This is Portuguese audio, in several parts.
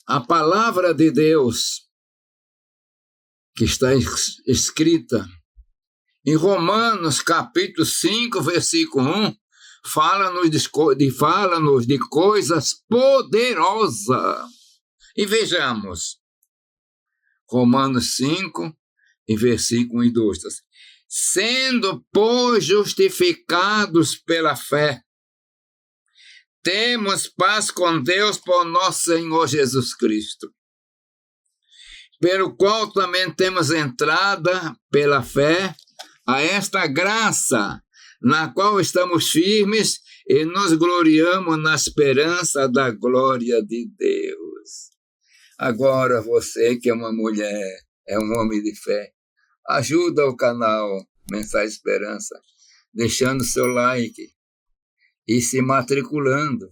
A palavra de Deus, que está escrita em Romanos, capítulo 5, versículo 1, fala-nos de coisas poderosas. E vejamos, Romanos 5, versículo 1 e 2. Sendo, pois, justificados pela fé, temos paz com Deus por nosso Senhor Jesus Cristo, pelo qual também temos entrada pela fé a esta graça, na qual estamos firmes e nos gloriamos na esperança da glória de Deus. Agora você que é uma mulher, é um homem de fé, ajuda o canal Mensagem Esperança, deixando seu like e se matriculando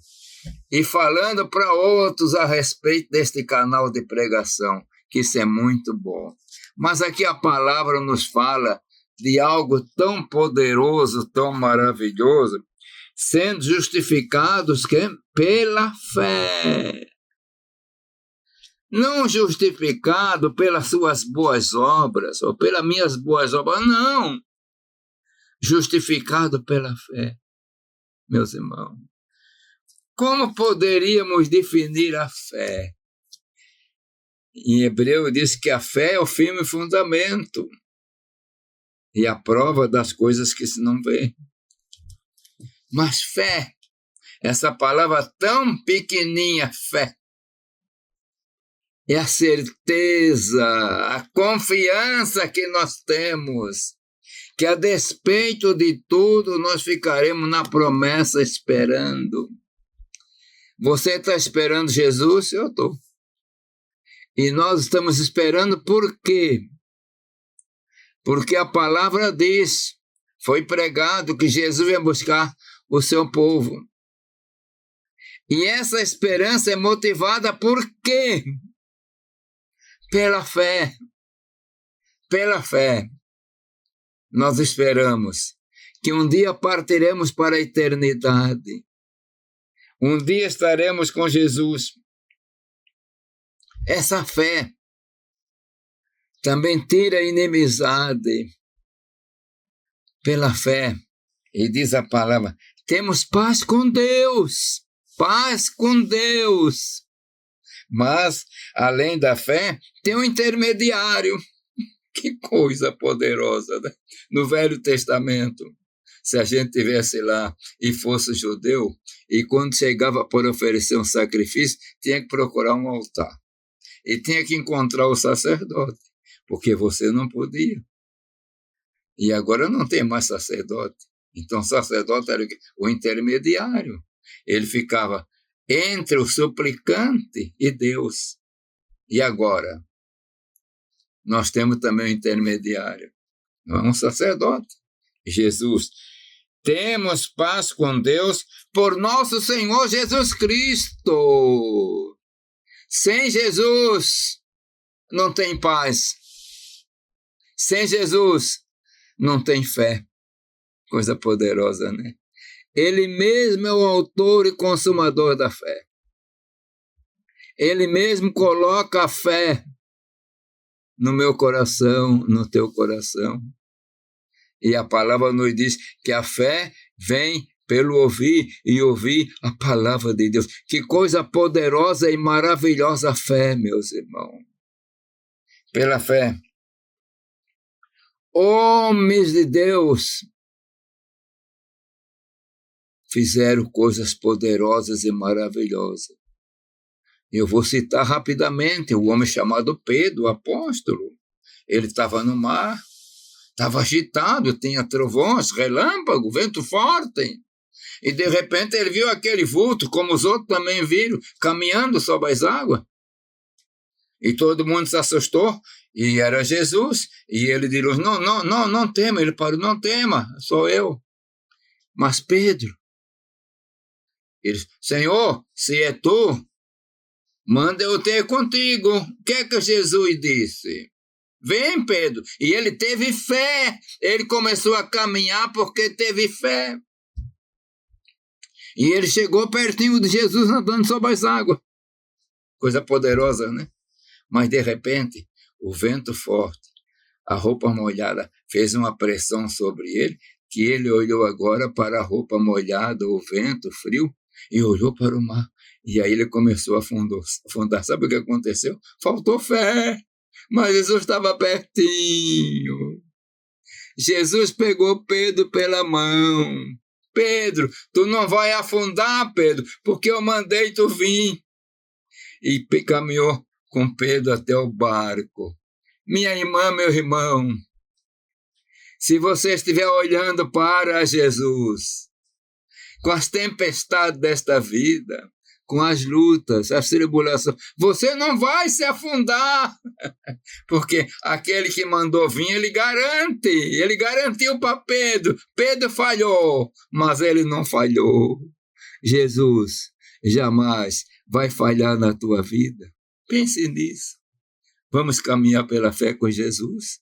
e falando para outros a respeito deste canal de pregação, que isso é muito bom. Mas aqui a palavra nos fala de algo tão poderoso, tão maravilhoso, sendo justificados pela fé. Não justificado pelas suas boas obras, ou pelas minhas boas obras, não. Justificado pela fé, meus irmãos. Como poderíamos definir a fé? Em Hebreu diz que a fé é o firme fundamento e a prova das coisas que se não vê. Mas fé, essa palavra tão pequenininha, fé, é a certeza, a confiança que nós temos, que a despeito de tudo nós ficaremos na promessa esperando. Você está esperando Jesus? Eu estou. E nós estamos esperando por quê? Porque a palavra diz, foi pregado que Jesus ia buscar o seu povo. E essa esperança é motivada por quê? Pela fé. Pela fé. Nós esperamos que um dia partiremos para a eternidade. Um dia estaremos com Jesus. Essa fé também tira a inimizade. Pela fé, e diz a palavra, temos paz com Deus. Paz com Deus. Mas, além da fé, tem um intermediário. Que coisa poderosa, né? No Velho Testamento, se a gente estivesse lá e fosse judeu, e quando chegava para oferecer um sacrifício, tinha que procurar um altar. E tinha que encontrar o sacerdote, porque você não podia. E agora não tem mais sacerdote. Então o sacerdote era o intermediário. Ele ficava entre o suplicante e Deus. E agora? Nós temos também um intermediário. Não é um sacerdote. Jesus. Temos paz com Deus por nosso Senhor Jesus Cristo. Sem Jesus não tem paz. Sem Jesus não tem fé. Coisa poderosa, né? Ele mesmo é o autor e consumador da fé. Ele mesmo coloca a fé no meu coração, no teu coração. E a palavra nos diz que a fé vem pelo ouvir e ouvir a palavra de Deus. Que coisa poderosa e maravilhosa a fé, meus irmãos. Pela fé. Homens de Deus fizeram coisas poderosas e maravilhosas. Eu vou citar rapidamente o homem chamado Pedro, o apóstolo. Ele estava no mar, estava agitado, tinha trovões, relâmpago, vento forte. E de repente ele viu aquele vulto, como os outros também viram, caminhando sobre as águas. E todo mundo se assustou, e era Jesus. E ele disse, não tema. Ele parou, não tema, sou eu. Mas Pedro, ele disse, Senhor, se é tu, manda eu ter contigo. O que é que Jesus disse? Vem, Pedro. E ele teve fé. Ele começou a caminhar porque teve fé. E ele chegou pertinho de Jesus andando sobre as águas. coisa poderosa, né? Mas, de repente, o vento forte, a roupa molhada, fez uma pressão sobre ele, que ele olhou agora para a roupa molhada, o vento frio, e olhou para o mar. E aí ele começou a afundar. Sabe o que aconteceu? Faltou fé, mas Jesus estava pertinho. Jesus pegou Pedro pela mão. Pedro, tu não vai afundar, Pedro, porque eu mandei tu vir. E caminhou com Pedro até o barco. Minha irmã, meu irmão, se você estiver olhando para Jesus, com as tempestades desta vida, com as lutas, as tribulações, você não vai se afundar, porque aquele que mandou vir, ele garantiu para Pedro. Pedro falhou, mas ele não falhou. Jesus jamais vai falhar na tua vida. Pense nisso. Vamos caminhar pela fé com Jesus.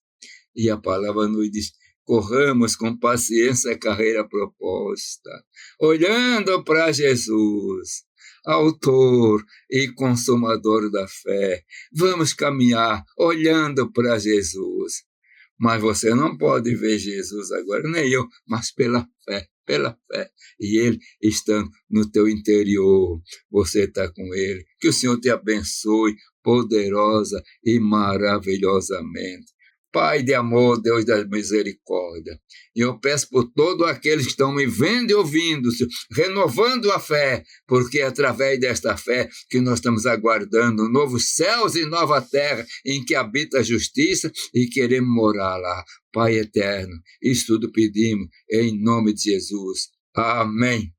E a palavra nos diz: corramos com paciência a carreira proposta, olhando para Jesus, autor e consumador da fé. Vamos caminhar olhando para Jesus. Mas você não pode ver Jesus agora, nem eu, mas pela fé. E Ele está no teu interior, você está com Ele. Que o Senhor te abençoe poderosa e maravilhosamente. Pai de amor, Deus da misericórdia, e eu peço por todos aqueles que estão me vendo e ouvindo, Senhor, renovando a fé, porque é através desta fé que nós estamos aguardando novos céus e nova terra em que habita a justiça e queremos morar lá. Pai eterno, isso tudo pedimos em nome de Jesus. Amém.